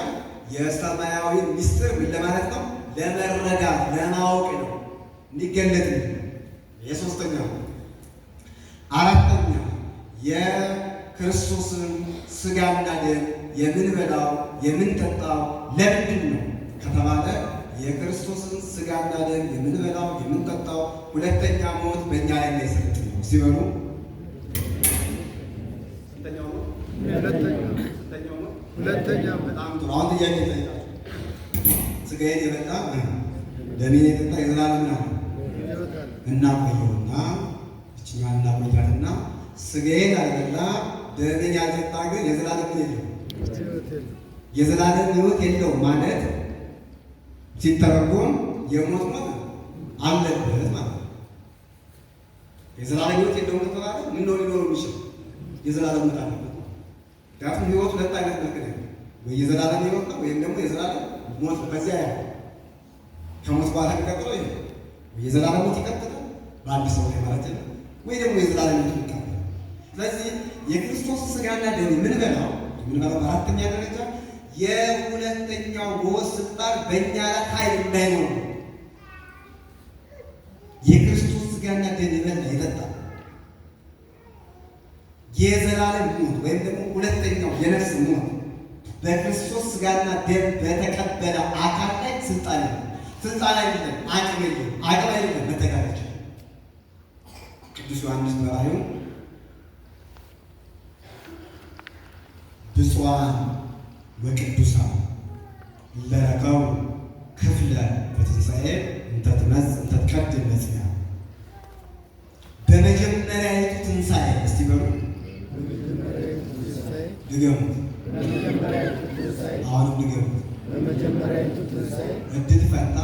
የሰማያዊ ምስጢር ምን ለማለት ነው? ለመረዳት ለማወቅ ነው እንዲገለጥ ነው። የሶስተኛ አራተኛ የክርስቶስን ስጋና ደም የምንበላው የምንጠጣው ለምንድን ነው ከተባለ የክርስቶስን ስጋና ደም የምንበላው የምንጠጣው ሁለተኛ ሞት በእኛ ላይ እንዳይሰለጥን ነው። ሲበሉ ሁለተኛ በጣም ጥሩ። አሁን ጥያቄ ይጠይቃል። ስጋዬን የበላ ደሜን የጠጣ የዘላለም ነው እናቆየውና እችኛ እናቆያትና ስጋዬን ያልበላ ደሜን ያልጠጣ ግን የዘላለም የለውም። የዘላለም ሕይወት የለውም ማለት ሲተረጎም የሞት ሞት አለበት ማለት ነው። የዘላለም ሕይወት የለውም ተባለ ምን ነው ሊኖር የሚችል የዘላለም ሞት አለበት። ምክንያቱም ሕይወት ሁለት አይነት መልክ ነው። ወይ የዘላለም ሕይወት ነው ወይም ደግሞ የዘላለም ሞት ነው። ከዚያ ያ ከሞት በኋላ የሚቀጥለው ይሄ የዘላለም ሞት ይቀጥላል በአንድ ሰው ላይ ማለት ነው። ወይ ደግሞ የዘላለም ሞት ይቀጥላል። ስለዚህ የክርስቶስ ስጋና ደም የምንበላው በአራተኛ ደረጃ የሁለተኛው ሞት ስልጣን በእኛ ላይ ኃይል እንዳይኖር የክርስቶስ ስጋና ደም የበላ የጠጣ የዘላለም ሞት ወይም ደግሞ ሁለተኛው የነፍስ ሞት በክርስቶስ ስጋና ደም በተቀበለ አካል ላይ ስልጣን አይደለም፣ አቅም አይደለም መተጋደል። ቅዱስ ዮሐንስ በራእዩ ብፁዓን ወቅዱሳን ለረከቡ ክፍለ በትንሣኤ እንተ ትቀድም መጽንያ በመጀመሪያዊቱ ትንሣኤ እስቲ በሉ ድገሙት። አሁንም ድገሙት። በመጀመሪያዊቱ ትንሣኤ እድል ፈንታ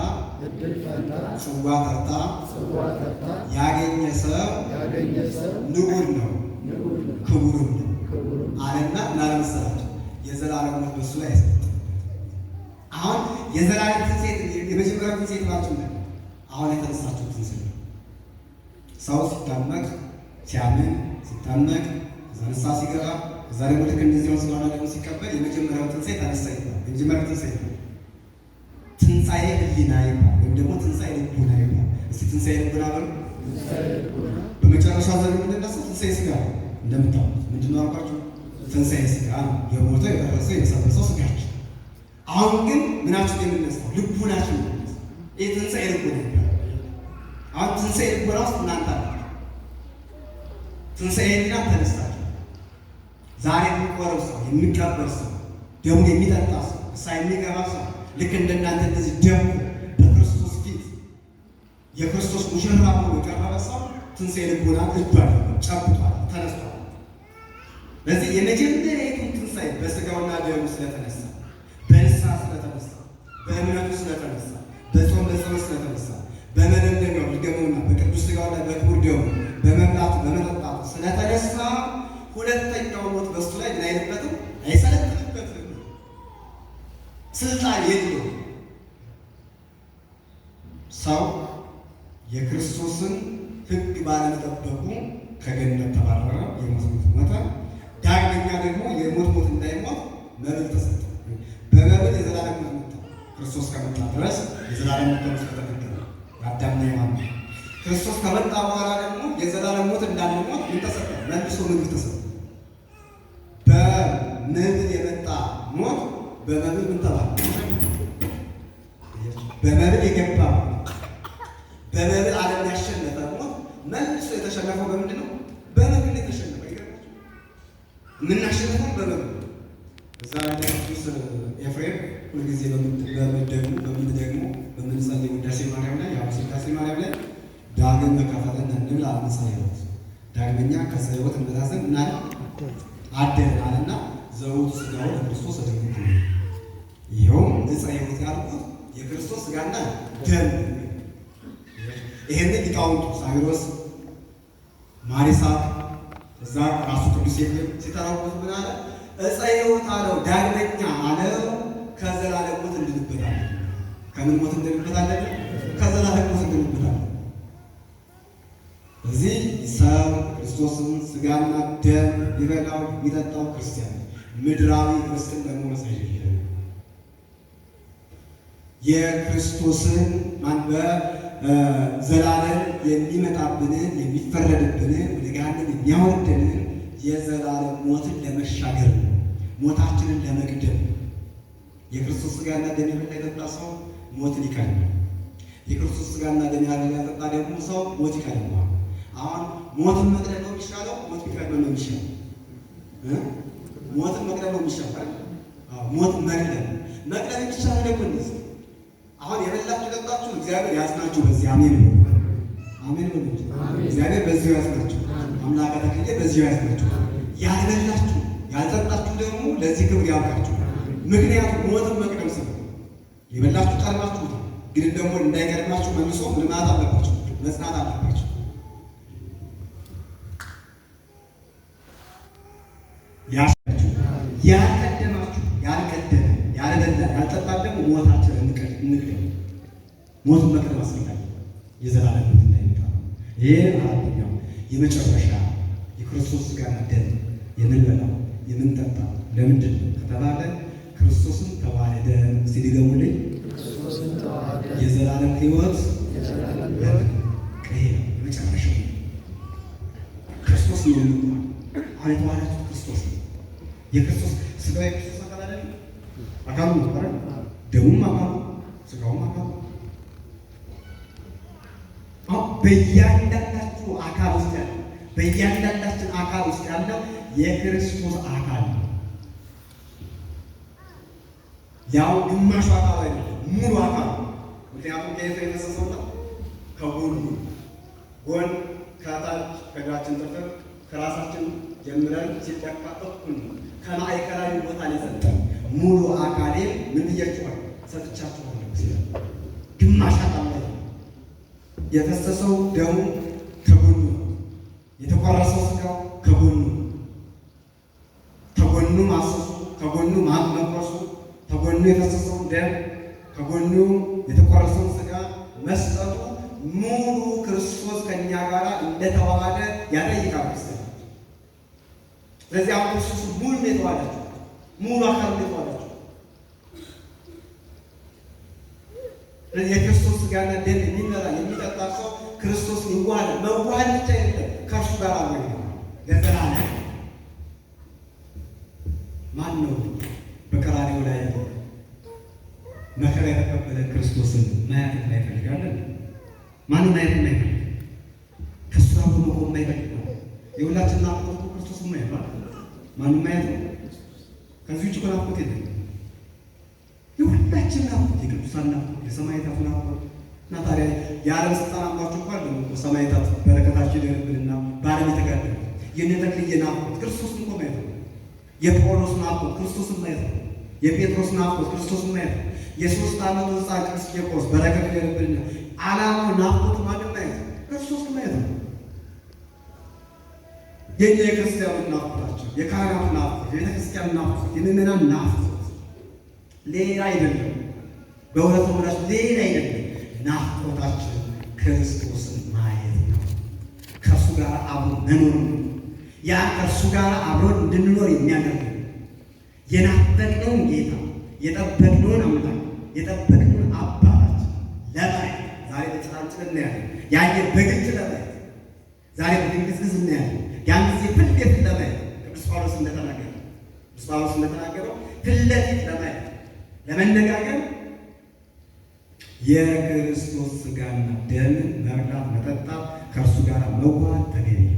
ጽዋ ተርታ ያገኘ ሰው ንዑድ ነው ክቡርም ነው አለና ላለመሰላቸው የዘላለም ሞት በሱ ላይ ያስቀጥል። አሁን የዘላለም ትንሣኤ የመጀመሪያው ትንሣኤ ናቸው። አሁን የተነሳቸው ትንሣኤ ሰው ሲታመቅ ሲያምን ሲታመቅ እዛ ንስሐ ሲገባ እዛ ደግሞ ልክ እንደዚያው ስለሆነ ደግሞ ሲቀበል የመጀመሪያው ትንሣኤ ተነሳ ይባላል። የመጀመሪያው ትንሣኤ ትንሣኤ ሕሊና ይባላል፣ ወይም ደግሞ ትንሣኤ ልቡና ይባላል። እስቲ ትንሣኤ ልቡና በሉ። በመጨረሻ ዘመን የምንነሳው ትንሣኤ ሥጋ ነው። እንደምታውቁት ምንድን ነው አልኳቸው? ትንሣኤ ሥጋ ነው። የሞተው የፈረሰው የበሰበሰው ሥጋችን። አሁን ግን ምናችን የምንነሳው ልቡናችን የምንነሳው ይህ ትንሣኤ ልቡና ይባላል። አሁን ትንሣኤ ልቡና ውስጥ እናንተ አለ ትንሣኤ ሕሊና ተነስታችሁ ዛሬ የሚቆረብ ሰው የሚቀበር ሰው ደሙን የሚጠጣ ሰው ንስሐ የሚገባ ሰው ልክ እንደናንተ እንደዚህ ደሙ በክርስቶስ ፊት የክርስቶስ ሙሽራ ሆኖ የቀረበ ሰው ትንሣኤ ልቦና እጇል ጨብጧል፣ ተነስቷል። ለዚህ የመጀመሪያዊቱን ትንሣኤ በሥጋውና ደሙ ስለተነሳ፣ በንስሐ ስለተነሳ፣ በእምነቱ ስለተነሳ፣ በጾም በጸሎት ስለተነሳ፣ በመደምደሚያው ሊገመውና በቅዱስ ሥጋውና በክቡር ደሙ በመብላቱ በመጠጣቱ ስለተነሳ ሁለተኛው ሞት በሱ ላይ ምን አይልበትም፣ አይሰለጥንበትም፣ ስልጣን የለው። ሰው የክርስቶስን ሕግ ባለመጠበቁ ከገነት ተባረረ፣ የሞት ሞት ሞተ። ዳግመኛ ደግሞ የሞት ሞት እንዳይሞት መብል ተሰጠ። በመብል የዘላለም ሞት ሞተ። ክርስቶስ ከመጣ ድረስ የዘላለም ሞት ተሰጠ። አዳምና ሔዋን ክርስቶስ ከመጣ በኋላ ደግሞ የዘላለም ሞት እንዳንሞት ምን ተሰጠ? መልሶ ምግብ ተሰጠ። በምግብ የመጣ ሞት በመብል ምን ተባለ? በመብል የገባ በመብል ዓለም ያሸነፈ ሞት መልሶ የተሸነፈው በምንድን ነው? በመብል የተሸነፈ የምናሸንፈው በመብል። እዛ ላይ ቅዱስ ኤፍሬም ሁልጊዜ በምንጸልይ ውዳሴ ማርያም ላይ ውዳሴ ማርያም ላይ ዳግም በከፈተን እንብል አምሳ ሕይወት ዳግመኛ ከሰው ሕይወት እንበላ ዘንድ እና አደርን አለና ዘውቱ ሥጋው ለክርስቶስ ደሙ። ይኸውም ዕፀ ሕይወት ያልኩት የክርስቶስ ሥጋና ደም። ይሄንን ሊቃውንቱ ሳዊሮስ፣ ማሪሳቅ እዛ ራሱ ቅዱስ ኤፍሬም ሲተረጉሙት ምን አለ? ዕፀ ሕይወት አለው ዳግመኛ አለው ከዘላለም ሞት እንድንበታለን። ከምን ሞት እንድንበታለን? ከዘላለም ሞት እንድንበታለን። እዚህ ሰው ክርስቶስን ሥጋና ደም ሊበላው የሚጠጣው ክርስቲያን ምድራዊ ርስትን ደግሞ መሳይ የክርስቶስን ዘላለም የሚመጣብንን የሚፈረድብንን ወደ ገሃነም የሚያወርደንን የዘላለም ሞትን ለመሻገር ነው። ሞታችንን ለመቅደም የክርስቶስ ሥጋና ደም የበላ የጠጣ ሰው ሞትን ይቀድማል። የክርስቶስ ሥጋና ደም ያጠጣ ደግሞ ሰው ሞት ይቀድመዋል። አሁን ሞትን መቅደም ነው የሚሻለው? ሞት ቢቀድም ነው የሚሻለው? ሞትን መቅደም ነው የሚሻለው? ሞትን መቅደም የሚሻለው ደግሞ እንደዚህ አሁን የበላችሁ የጠጣችሁ እግዚአብሔር ያጽናችሁ። በዚህ አሜን አሜን ነው። እግዚአብሔር በዚህ ያጽናችሁ። አምላከ ተክሌ በዚህ ያጽናችሁ። ያልበላችሁ ያልጠጣችሁ ደግሞ ለዚህ ክብር ያብቃችሁ። ምክንያቱም ሞትን መቅደም ስለ የበላችሁ ቀድማችሁ ግን ደግሞ እንዳይቀድማችሁ መልሶ ልማት አለባችሁ፣ መጽናት አለባችሁ። ያልቀደማችሁ ያልቀደመ ያልበላ ያልጠጣ ደግሞ ሞታችን እንቅደም። ሞቱን መቅደም አስፈላጊ የዘላለም ሞት እንዳይመጣ ነው። ይሄ አራተኛው የመጨረሻ የክርስቶስ ሥጋና ደም የምንበላው የምንጠጣው ለምንድን ነው ከተባለ ክርስቶስን ተዋህደን ሲድገሙልኝ የዘላለም ሕይወት ይሄ የመጨረሻው ክርስቶስ ነው። አሁን የተዋህዳችሁት ክርስቶስ ነው። የክርስቶስ ሥጋው የክርስቶስ አካል አይደለም? አካሉ ነው። ደሙም አካሉ ሥጋውም አካሉ። በእያንዳንዳችሁ አካል ውስጥ ያለው በእያንዳንዳችን አካል ውስጥ ያለው የክርስቶስ አካል ነው። ያው ግማሹ አካል አይደለም፣ ሙሉ አካል። ምክንያቱም ከየት የፈሰሰው ነው? ከጎኑ ጎን ከታች ከእግራችን ጥፍር ከራሳችን ጀምረን ሲጠቃ እኩል ነው። ከማዕከላዊ ቦታ ላይ ሰጠን። ሙሉ አካሌን ምን ብያችኋል? ሰጥቻችኋለሁ ሲል ግማሽ አካል ላይ የፈሰሰው ደሙ ከጎኑ፣ የተቆረሰው ሥጋው ከጎኑ፣ ከጎኑ ማሰሱ፣ ከጎኑ መቁረሱ፣ ከጎኑ የፈሰሰው ደም፣ ከጎኑ የተቆረሰው ሥጋ መስጠቱ ሙሉ ክርስቶስ ከእኛ ጋር እንደተዋሃደ ያጠይቃል። ስለዚህ አሁን ክርስቶስ ሙሉ ነው የተዋሃዳችሁ፣ ሙሉ አካል ነው የተዋሃዳችሁ። የክርስቶስ ሥጋና ደም የሚበላ የሚጠጣ ሰው ክርስቶስ ይዋሃዳል። መዋሃድ ብቻ አይደለም፣ ከእርሱ ጋር አብሮ ለዘላለም። ማን ነው በቀራንዮ ላይ መከራ የተቀበለ ክርስቶስን ማየት አይፈልጋለን? ማንም ማየት አይፈልግ፣ ከእሱ ጋር መቆም አይፈልግ። የሁላችን ናፍቆት ክርስቶስን ማየት ማለት ማንም ማየት ነው። ከዚህ ውጭ ናፍቆት የለም። ያችን ናፍቆት የቅዱሳን ናፍቆት የሰማዕታት ናፍቆት እና ታዲያ የዓለም ስልጣን አምባችሁ እንኳን ደግሞ ሰማዕታት በረከታቸው ይደርብንና በዓለም የተጋደሉ የእነ ተክልዬ ናፍቆት ክርስቶስን እኮ ማየት ነው። የጳውሎስ ናፍቆት ክርስቶስን ማየት ነው። የጴጥሮስ ናፍቆት ክርስቶስን ማየት ነው። የ3 ዓመቱ ሕፃን ቅዱስ ቂርቆስ በረከት ይደርብንና ዓላማው ናፍቆት ማለት ማየት ነው። ክርስቶስን ማየት ነው። የኛ የክርስቲያኑ ናፍቆታቸው የካህናቱ ናፍቆት የቤተክርስቲያን ናፍቆት የምእመናን ናፍቆት ሌላ አይደለም። በእውነት ወዳጆች ሌላ አይደለም። ናፍቆታችን ክርስቶስን ማየት ነው። ከእሱ ጋር አብሮ መኖር ነው። ያ ከእሱ ጋር አብሮን እንድንኖር የሚያደርግ የናፈቅነውን ጌታ የጠበቅነውን አምላክ የጠበቅነውን አባታችን ለማየት ዛሬ በጭላንጭል እናያለን። ያየ በግልጽ ለማየት ዛሬ በድንግዝግዝ እናያለን። ያን ጊዜ ፊት ለፊት ለማየት ቅዱስ ጳውሎስ እንደተናገረው ፊት ለፊት ለማየት ለመነጋገር የክርስቶስ ሥጋና ደም መብላት መጠጣት ከእርሱ ጋር መዋሃድ ተገቢ ነው።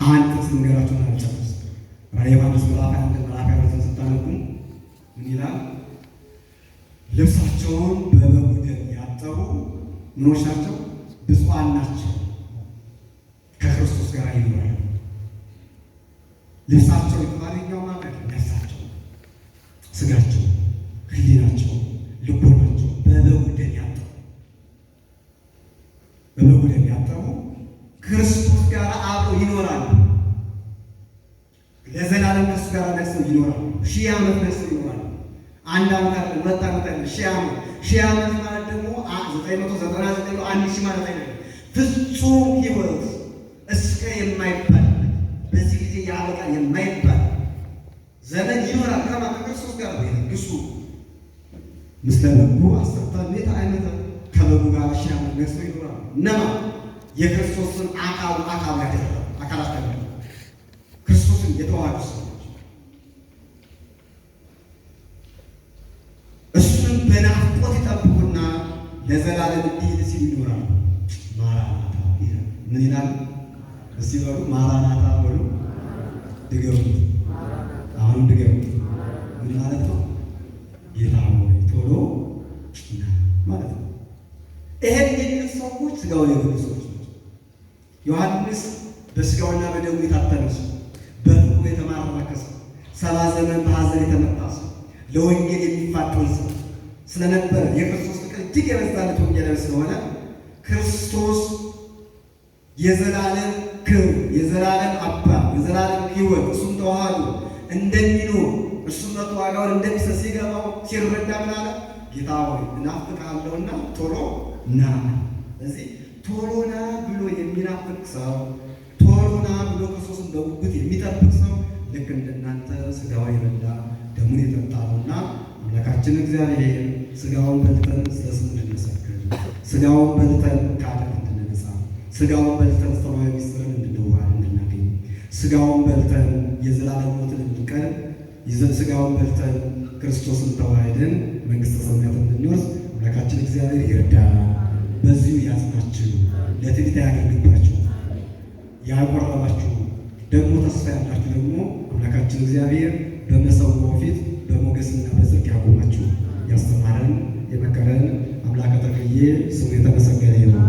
አንድ ጥቅስ ንገራቸውን አልጨርስ ራዕየ ዮሐንስ ምዕራፍ 1 ምዕራፍ 2 ስታነቡ ምን ይላል? ልብሳቸውን በበጉ ደም ያጠቡ ምኖች ናቸው? ብፁዓን ናቸው፣ ከክርስቶስ ጋር ይኖራሉ። ልብሳቸው የተባለኛው ማለት ነፍሳቸው፣ ስጋቸው፣ ሕሊናቸው፣ ልቦናቸው በበጉ ደም ያጠቡ ክርስቶስ ጋር አብረው ይኖራሉ። ለዘላለም ከእሱ ጋር ነግሰው ይኖራሉ። 1000 ዓመት ነግሰው ይኖራሉ። 1 ዓመት አይደለም፣ 2 ዓመት አይደለም፣ 1000 ዓመት። 1000 ዓመት ማለት ደግሞ 999 1000 ማለት አይደለም። ፍጹም ሕይወት እስከ የማይባል በዚህ ጊዜ ያበቃል የማይባል ዘመን ይኖራል። ከክርስቶስ ጋር ይነግሱ ምስለ በጉ 10 ዓመት ከበጉ ጋር 1000 ዓመት ነግሰው ይኖራሉ። እነማ የክርስቶስን አካል ያደረጉ አካላት ያደረጉ ክርስቶስን የተዋሃዱ ሰዎች እሱን በናፍቆት ይጠብቁና ለዘላለም እንዲህ ሲል ይኖራሉ። ማራናታ ይላል። ምን ይላል? እስቲ በሉ ማራናታ በሉ። ድገሙት። አሁን ድገሙት። ምን ማለት ነው? ጌታ ሆይ ቶሎ ና ማለት ነው። ይሄን የሚሉ ሰዎች ስጋውን የበሉ ሰዎች ናቸው። ዮሐንስ በስጋውና በደሙ የታተመ ሰው፣ በፍቅሩ የተማረከ ሰው፣ 70 ዘመን በሐዘን የተመታ ሰው፣ ለወንጌል የሚፋጠን ሰው ስለነበረ የክርስቶስ ፍቅር እጅግ የበዛለት ወንጌላዊ ስለሆነ ክርስቶስ የዘላለም ክብር፣ የዘላለም አባት፣ የዘላለም ሕይወት እሱም ተዋህዶ እንደሚኖር እሱም መተዋጋውን እንደሚሰጥ ሲገባው ሲረዳ ምን አለ? ጌታ ሆይ እናፍቅሃለሁና ቶሎ ና። ስለዚህ ቶሎ ና ብሎ የሚናፍቅ ሰው፣ ቶሎ ና ብሎ ክርስቶስን በጉጉት የሚጠብቅ ሰው ልክ እንደናንተ ስጋው የበላ ደሙን የጠጣ ነውና አምላካችን እግዚአብሔር ስጋውን በልተን ስለ ስሙ እንድንመሰክር፣ ስጋውን በልተን ከኃጢአት እንድንነጻ፣ ስጋውን በልተን ሰማያዊ ምስጢርን እንድንዋሃድ እንድናገኝ፣ ስጋውን በልተን የዘላለም ሞትን እንድንቀር፣ ስጋውን በልተን ክርስቶስን ተዋህደን መንግሥተ ሰማያት እንድንወርስ አምላካችን እግዚአብሔር ይርዳል። በዚሁ ያጽናችሁ፣ ለትዕቢት ያደርግባችሁ። ያቆረባችሁ ደግሞ ተስፋ ያላችሁ ደግሞ አምላካችን እግዚአብሔር በመሰዊያው ፊት በሞገስና በጽድቅ ያቆማችሁ። ያስተማረን የመከረን አምላከ ተክልዬ ስሙ የተመሰገነ ይሁን።